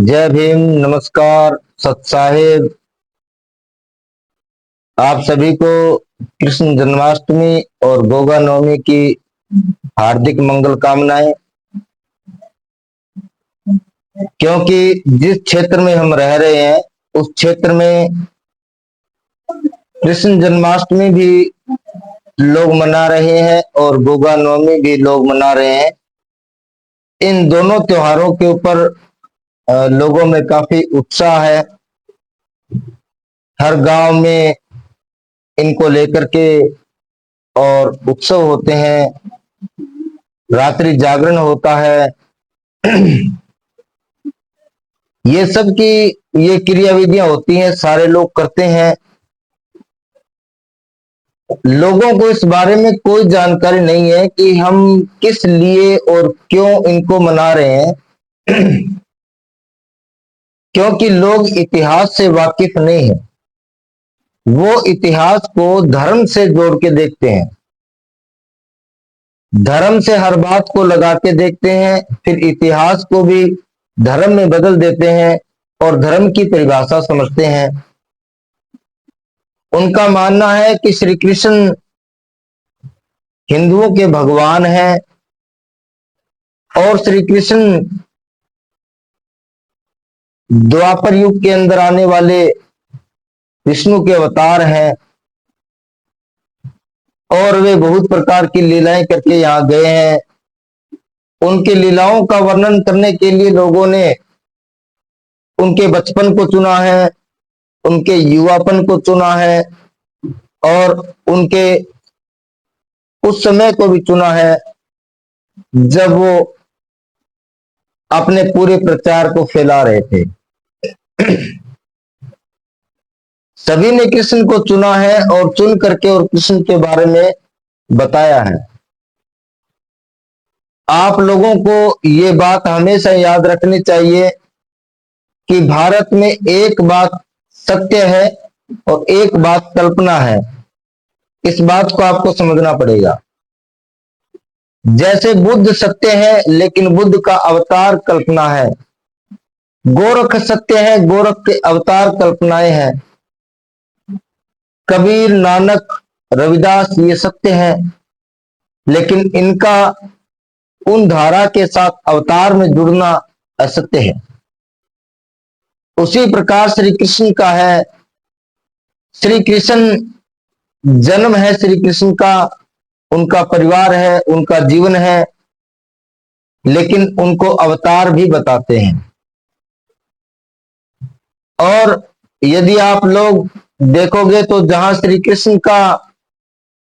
जय भीम। नमस्कार सत साहेब। आप सभी को कृष्ण जन्माष्टमी और गोगा नवमी की हार्दिक मंगल कामनाएं। क्योंकि जिस क्षेत्र में हम रह रहे हैं उस क्षेत्र में कृष्ण जन्माष्टमी भी लोग मना रहे हैं और गोगा नवमी भी लोग मना रहे हैं। इन दोनों त्योहारों के ऊपर लोगों में काफी उत्साह है। हर गांव में इनको लेकर के और उत्सव होते हैं, रात्रि जागरण होता है। ये सब की ये क्रियाविधियां होती हैं, सारे लोग करते हैं। लोगों को इस बारे में कोई जानकारी नहीं है कि हम किस लिए और क्यों इनको मना रहे हैं। क्योंकि लोग इतिहास से वाकिफ नहीं है। वो इतिहास को धर्म से जोड़ के देखते हैं, धर्म से हर बात को लगा के देखते हैं, फिर इतिहास को भी धर्म में बदल देते हैं और धर्म की परिभाषा समझते हैं। उनका मानना है कि श्री कृष्ण हिंदुओं के भगवान हैं और श्री कृष्ण द्वापर युग के अंदर आने वाले विष्णु के अवतार हैं और वे बहुत प्रकार की लीलाएं करके यहाँ गए हैं। उनकी लीलाओं का वर्णन करने के लिए लोगों ने उनके बचपन को चुना है, उनके युवापन को चुना है और उनके उस समय को भी चुना है जब वो अपने पूरे प्रचार को फैला रहे थे। सभी ने कृष्ण को चुना है और चुन करके और कृष्ण के बारे में बताया है। आप लोगों को ये बात हमेशा याद रखनी चाहिए कि भारत में एक बात सत्य है और एक बात कल्पना है। इस बात को आपको समझना पड़ेगा। जैसे बुद्ध सत्य है लेकिन बुद्ध का अवतार कल्पना है, गोरख सत्य है, गोरख के अवतार कल्पनाएं हैं, कबीर, नानक, रविदास ये सत्य है लेकिन इनका उन धारा के साथ अवतार में जुड़ना असत्य है। उसी प्रकार श्री कृष्ण का है। श्री कृष्ण जन्म है श्री कृष्ण का, उनका परिवार है, उनका जीवन है, लेकिन उनको अवतार भी बताते हैं। और यदि आप लोग देखोगे तो जहां श्री कृष्ण का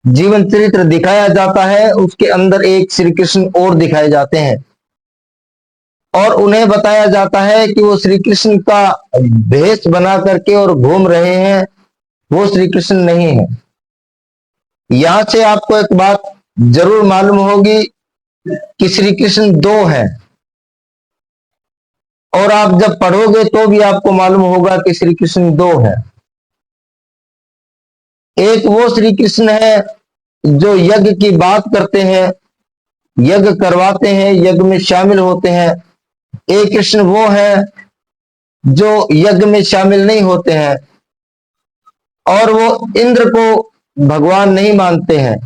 जीवन चरित्र दिखाया जाता है उसके अंदर एक श्री कृष्ण और दिखाए जाते हैं और उन्हें बताया जाता है कि वो श्री कृष्ण का भेष बना करके और घूम रहे हैं, वो श्री कृष्ण नहीं है। यहां से आपको एक बात जरूर मालूम होगी कि श्री कृष्ण दो है और आप जब पढ़ोगे तो भी आपको मालूम होगा कि श्री कृष्ण दो है। एक वो श्री कृष्ण है जो यज्ञ की बात करते हैं, यज्ञ करवाते हैं, यज्ञ में शामिल होते हैं। एक कृष्ण वो है जो यज्ञ में शामिल नहीं होते हैं और वो इंद्र को भगवान नहीं मानते हैं।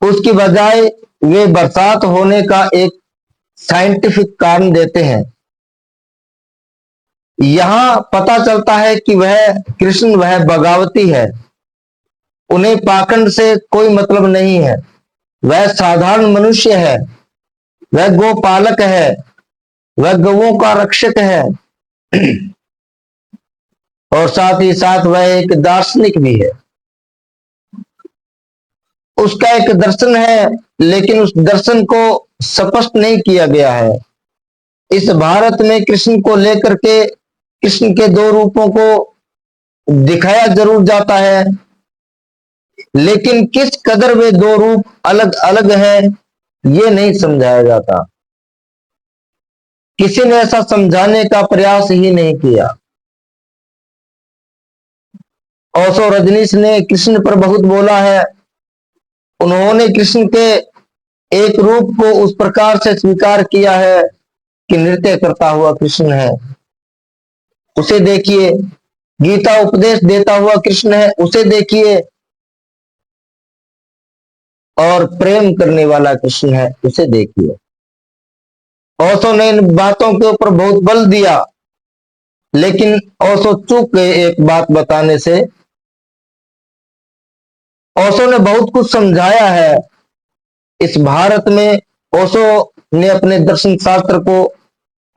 उसकी बजाय वे बरसात होने का एक साइंटिफिक कारण देते हैं। यहां पता चलता है कि वह कृष्ण वह बगावती है, उन्हें पाखंड से कोई मतलब नहीं है। वह साधारण मनुष्य है, वह गोपालक है, वह गौओं का रक्षक है और साथ ही साथ वह एक दार्शनिक भी है। उसका एक दर्शन है लेकिन उस दर्शन को स्पष्ट नहीं किया गया है। इस भारत में कृष्ण को लेकर के कृष्ण के दो रूपों को दिखाया जरूर जाता है लेकिन किस कदर वे दो रूप अलग अलग हैं ये नहीं समझाया जाता। किसी ने ऐसा समझाने का प्रयास ही नहीं किया। ओशो रजनीश ने कृष्ण पर बहुत बोला है। उन्होंने कृष्ण के एक रूप को उस प्रकार से स्वीकार किया है कि नृत्य करता हुआ कृष्ण है, उसे देखिए। गीता उपदेश देता हुआ कृष्ण है, उसे देखिए। और प्रेम करने वाला कृष्ण है, उसे देखिए। ओशो ने इन बातों के ऊपर बहुत बल दिया, लेकिन ओशो चूक गए एक बात बताने से। ओशो ने बहुत कुछ समझाया है इस भारत में। ओशो ने अपने दर्शन शास्त्र को,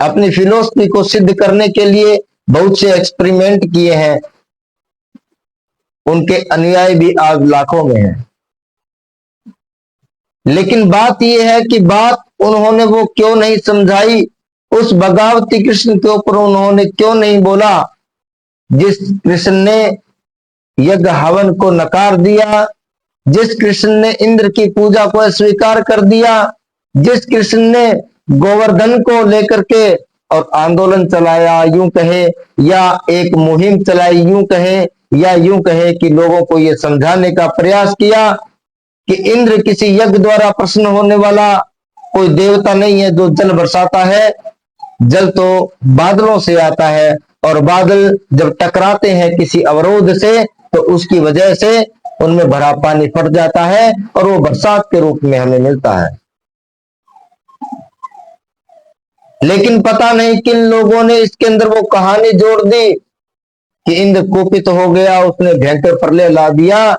अपनी फिलोसफी को सिद्ध करने के लिए बहुत से एक्सपेरिमेंट किए हैं। उनके अनुयायी भी आज लाखों में हैं। लेकिन बात यह है कि बात उन्होंने वो क्यों नहीं समझाई, उस भगावती कृष्ण के ऊपर उन्होंने क्यों नहीं बोला जिस कृष्ण ने यज्ञ हवन को नकार दिया, जिस कृष्ण ने इंद्र की पूजा को अस्वीकार कर दिया, जिस कृष्ण ने गोवर्धन को लेकर के और आंदोलन चलाया यूं कहे, या एक मुहिम चलाई यूं कहे, या यूं कहे कि लोगों को यह समझाने का प्रयास किया कि इंद्र किसी यज्ञ द्वारा प्रसन्न होने वाला कोई देवता नहीं है जो जल बरसाता है। जल तो बादलों से आता है, और बादल जब टकराते हैं किसी अवरोध से तो उसकी वजह से उनमें भरा पानी फट जाता है और वो बरसात के रूप में हमें मिलता है। लेकिन पता नहीं किन लोगों ने इसके अंदर वो कहानी जोड़ दी कि इंद्र कोपित हो गया, उसने भयंकर प्रलय ला दिया,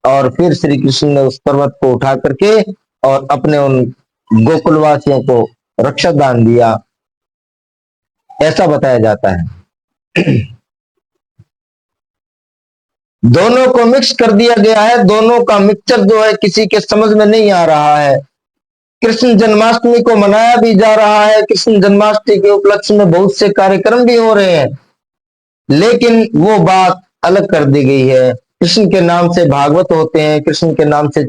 और फिर श्री कृष्ण ने उस पर्वत को उठा करके और अपने उन गोकुलवासियों को रक्षा दान दिया, ऐसा बताया जाता है। दोनों को मिक्स कर दिया गया है, दोनों का मिक्सचर जो है किसी के समझ में नहीं आ रहा है। कृष्ण जन्माष्टमी को मनाया भी जा रहा है, कृष्ण जन्माष्टमी के उपलक्ष्य में बहुत से कार्यक्रम भी हो रहे हैं, लेकिन वो बात अलग कर दी गई है। कृष्ण के नाम से भागवत होते हैं, कृष्ण के नाम से